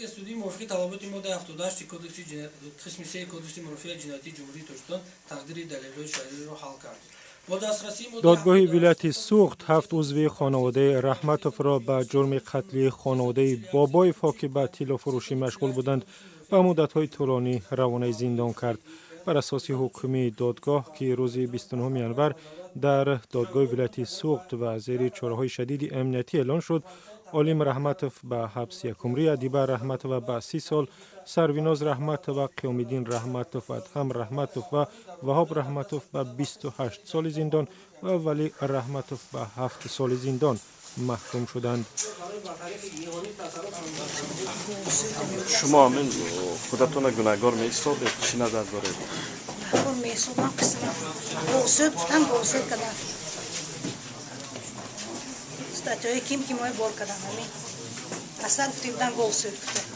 که سودی موافقی تفاوت ماده 78 کدکس جنایتی قسم 3 کدکس منافع جنایتی جمهوری تاجیکستان تقدیر دلایل شرعی را حل کرد. دادگاه ولایت سوخت 7 عضو خانواده رحمتوف را به جرم قتل خانواده بابایف که به طلا فروشی مشغول بودند به مدت‌های طولانی روانه زندان کرد. بر اساس حکم دادگاه که روز 29 ینور در دادگاه ولایت سوخت و زیر چاره‌های شدید امنیتی اعلان شد، عالم رحمتوف به حبس یکمری، ادیبه رحمتوف به 30 سال، سرویناز رحمتوف و قیام‌الدین رحمتوف، ادهم رحمتوف و وهاب رحمتوف به 28 سال زندان و ولی رحمتوف به 7 سال زندان محکوم شدند. شما من خودتون گناهکار می‌حسابید؟ چی نظر دارید؟ گناهکار می‌حسابم قسم بوسید گفتم بوسید کردم. استاتوی کیم مای بول کردم همین. اصلا گفتم بوسید کردم.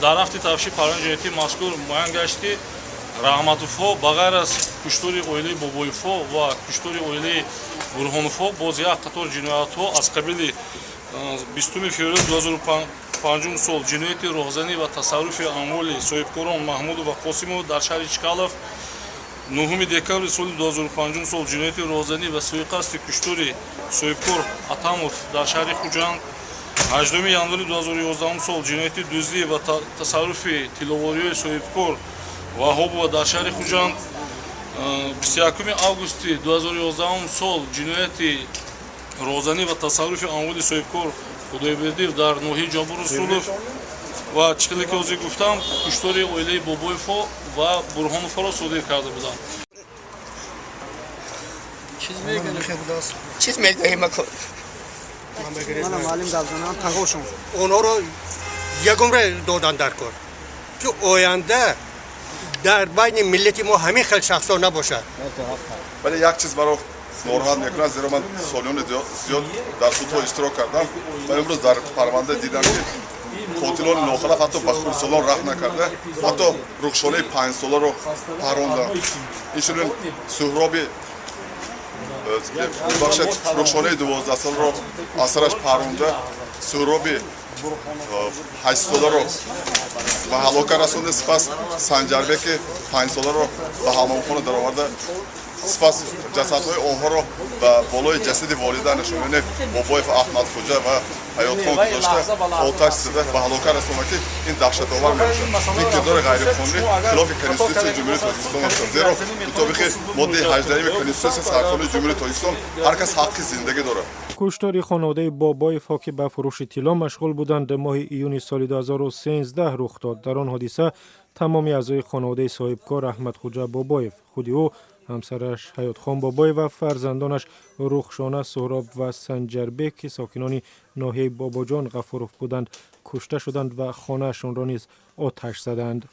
در هفته تفشی پرونده جنایتی مذکور معین گشت که رحمتوف‌ها بغیر از کشتاری اویلی بابایف‌ها و کشتاری اویلی برهانوف‌ها باز یک قطار جنایت‌ها از قبیل 20 فеврал 2005 سال جنایتی راهزنی و تصرف اموال صاحبکاران محمود و قاسمов در شهر چکالف 9 دکمبر سال 2005 سال جنایتی راهزنی و سوءقصد کشتاری صاحبکار اتمов در شهر خوجند 8 январи 2011 سال جنایتی دزدی و تصرف طلاواری صاحبکار وهاب در شهر خوجند 21 август 2011 سال جنایتی راهزنی و تصرف اموال صاحبکار خدایبردی در ناحیه جابر رسولов و چیزی که از گفتم کشتاری اویلی بابایف و برهانوف را صادر کرده بودند. چیز میگه مکن من معلم دادن تنگوشون اونا رو یکم دادن در کار که آینده در بین ملت ما همین خیلی شخصا نباشد. ولی یک چیز برای ناراحت میکنه، زیرا من سالیان زیاد در سودها اشتراک کردم و امروز در پرونده دیدم که قاتلان ناخلف حتی به خردسالان رحم نکرده، حتی رخشانه 5 ساله رو پروندن. اینشون سهرابی بخشت رخشانه 12 سال رو اثرش پرونده، سهرابی 8 ساله رو به هلاکت رسونده، سپس سنجربک 5 ساله رو به حمامخانه در آورده، سپس جسدهای آنها را به بالای جسد والدینشون یعنی بابایف احمد خوجا و حیات خان گذاشته آتش زده به هلاکت رسونده که این دهشت آور میشه. این کردار غیرقانونی خلاف کنستیتوسیون جمهوری تاجیکستان است، زیرا مطابق ماده 18 کنستیتوسیون سرکاری جمهوری تاجیکستان هر کس حق زندگی داره. کشتار خانواده بابایف که به فروش طلا مشغول بودند ماه ایون سال 2013 رخ داد. در آن حادثه تمامی اعضای خانواده صاحبکار احمد خوجا بابایف، خود او، همسرش حیات خان بابایف و فرزندانش رخشانه سهراب و سنجربک که ساکنان ناحیه باباجان غفوروف بودند کشته شدند و خانه‌شان را نیز آتش زدند.